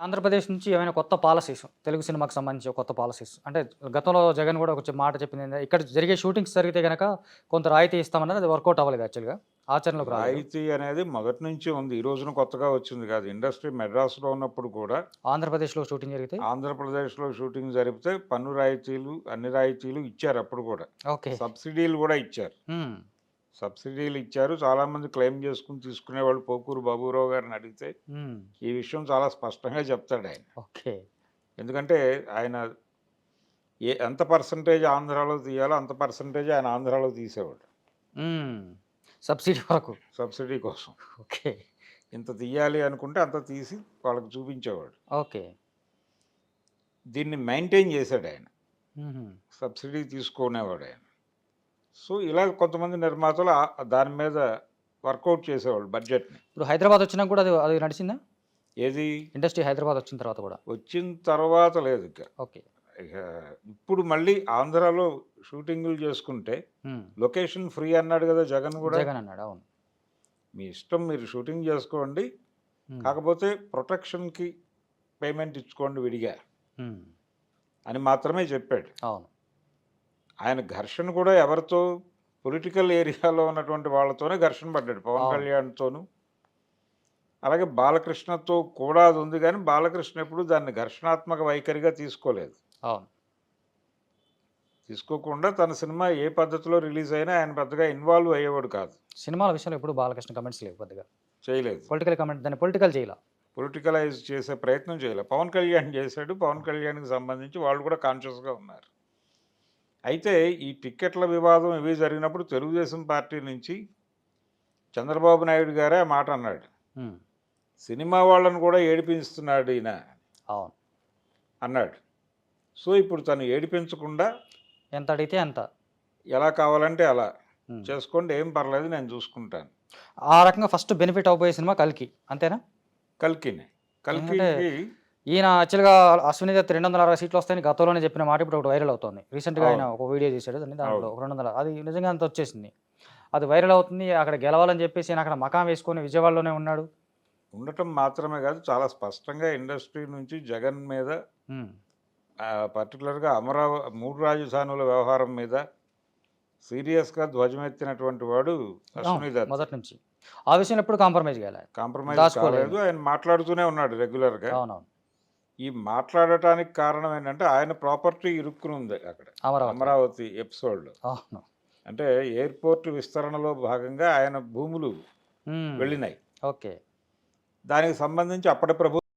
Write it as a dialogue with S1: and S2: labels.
S1: ఆంధ్రప్రదేశ్ నుంచి ఏమైనా కొత్త పాలసీస్ తెలుగు సినిమాకి సంబంధించి కొత్త పాలసీస్ అంటే గతంలో జగన్ కూడా ఒక మాట చెప్పింది ఇక్కడ జరిగే షూటింగ్స్ జరిగితే గనక కొంత రాయితీ ఇస్తామన్నది అది వర్కౌట్ అవ్వలేదు యాక్చువల్గా ఆచరణలోకి రాలేదు.
S2: రాయితీ అనేది మొదటి నుంచి ఉంది. ఈ రోజున కొత్తగా వచ్చింది కాదు. ఇండస్ట్రీ మెడ్రాస్‌లో ఉన్నప్పుడు కూడా
S1: ఆంధ్రప్రదేశ్లో షూటింగ్ జరిగితే
S2: ఆంధ్రప్రదేశ్‌లో షూటింగ్ జరిపితే పన్ను రాయితీలు, అన్ని రాయితీలు ఇచ్చారు అప్పుడు కూడా.
S1: ఓకే.
S2: సబ్సిడీలు కూడా ఇచ్చారు. సబ్సిడీలు ఇచ్చారు. చాలామంది క్లెయిమ్ చేసుకుని తీసుకునేవాళ్ళు. పోకూరు బాబురావు గారిని అడిగితే ఈ విషయం చాలా స్పష్టంగా చెప్తాడు ఆయన.
S1: ఓకే.
S2: ఎందుకంటే ఆయన ఎంత పర్సంటేజ్ ఆంధ్రాలో తీయాలో అంత పర్సంటేజ్ ఆయన ఆంధ్రాలో తీసేవాడు.
S1: సబ్సిడీ వరకు
S2: సబ్సిడీ కోసం.
S1: ఓకే.
S2: ఇంత తీయాలి అనుకుంటే అంత తీసి వాళ్ళకి చూపించేవాడు.
S1: ఓకే.
S2: దీన్ని మెయింటైన్ చేశాడు ఆయన. సబ్సిడీ తీసుకునేవాడు ఆయన. సో ఇలా కొంతమంది నిర్మాతలు దాని మీద వర్కౌట్ చేసేవాళ్ళు బడ్జెట్ని.
S1: ఇప్పుడు హైదరాబాద్ వచ్చినా కూడా అది అది నడిచిందా?
S2: ఏది
S1: ఇండస్ట్రీ హైదరాబాద్ వచ్చిన తర్వాత కూడా
S2: వచ్చిన తర్వాత లేదు ఇక.
S1: ఓకే.
S2: ఇక ఇప్పుడు మళ్ళీ ఆంధ్రాలో షూటింగులు చేసుకుంటే లొకేషన్ ఫ్రీ అన్నాడు కదా జగన్ కూడా.
S1: జగన్ అన్నాడు. అవును.
S2: మీ ఇష్టం, మీరు షూటింగ్ చేసుకోండి, కాకపోతే ప్రొటెక్షన్కి పేమెంట్ ఇచ్చుకోండి విడిగా అని మాత్రమే చెప్పాడు.
S1: అవును.
S2: ఆయన ఘర్షణ కూడా ఎవరితో, పొలిటికల్ ఏరియాలో ఉన్నటువంటి వాళ్ళతోనే ఘర్షణ పడ్డాడు. పవన్ కళ్యాణ్తోనూ అలాగే బాలకృష్ణతో కూడా అది ఉంది, కానీ బాలకృష్ణ ఎప్పుడు దాన్ని ఘర్షణాత్మక వైఖరిగా తీసుకోలేదు.
S1: అవును.
S2: తీసుకోకుండా తన సినిమా ఏ పద్ధతిలో రిలీజ్ అయినా ఆయన పెద్దగా ఇన్వాల్వ్ అయ్యేవాడు కాదు.
S1: సినిమాల విషయంలో ఎప్పుడు బాలకృష్ణ కమెంట్స్ లేవు, పెద్దగా
S2: చేయలేదు.
S1: పొలిటికల్ కమెంట్, దాన్ని పొలిటికల్ చేయాల,
S2: పొలిటికలైజ్ చేసే ప్రయత్నం చేయలేదు. పవన్ కళ్యాణ్ చేశాడు. పవన్ కళ్యాణ్కి సంబంధించి వాళ్ళు కూడా కాన్షియస్గా ఉన్నారు. అయితే ఈ టిక్కెట్ల వివాదం ఇవి జరిగినప్పుడు తెలుగుదేశం పార్టీ నుంచి చంద్రబాబు నాయుడు గారే ఆ మాట అన్నాడు. సినిమా వాళ్ళను కూడా ఏడిపిస్తున్నాడు ఈయన అన్నాడు. సో ఇప్పుడు తను ఏడిపించకుండా
S1: ఎంత అడిగితే అంత,
S2: ఎలా కావాలంటే అలా చేసుకోండి, ఏం పర్లేదు, నేను చూసుకుంటాను.
S1: ఆ రకంగా ఫస్ట్ బెనిఫిట్ అవబోయే సినిమా కల్కి, అంతేనా?
S2: కల్కి
S1: ఈయన యాక్చువల్గా అశ్విని దత్ 260 సీట్లు వస్తాయని గతంలోనే చెప్పిన మాట ఇప్పుడు ఒకటి వైరల్ అవుతుంది. రీసెంట్గా ఆయన ఒక వీడియో చేశాడు, దాంట్లో 200, అది నిజంగా అంత వచ్చేసింది, అది వైరల్ అవుతుంది. అక్కడ గెలవాలని చెప్పేసి ఆయన అక్కడ మకాం వేసుకొని విజయవాడలోనే ఉన్నాడు.
S2: ఉండటం మాత్రమే కాదు, చాలా స్పష్టంగా ఇండస్ట్రీ నుంచి జగన్ మీద, పర్టికులర్గా మూడు రాజధానుల వ్యవహారం మీద సీరియస్గా ధ్వజమెత్తినటువంటి వాడు అశ్విని దత్.
S1: మొదటి నుంచి ఆ విషయంలో ఎప్పుడు కాంప్రమైజ్
S2: కాలేదు. ఆయన మాట్లాడుతూనే ఉన్నాడు రెగ్యులర్గా.
S1: అవునవును.
S2: ఈ మాట్లాడటానికి కారణం ఏంటంటే ఆయన ప్రాపర్టీ ఇరుక్కుని ఉంది అక్కడ అమరావతి ఎపిసోడ్లో. అంటే ఎయిర్పోర్ట్ విస్తరణలో భాగంగా ఆయన భూములు వెళ్ళినాయి.
S1: ఓకే.
S2: దానికి సంబంధించి అప్పటి ప్రభుత్వం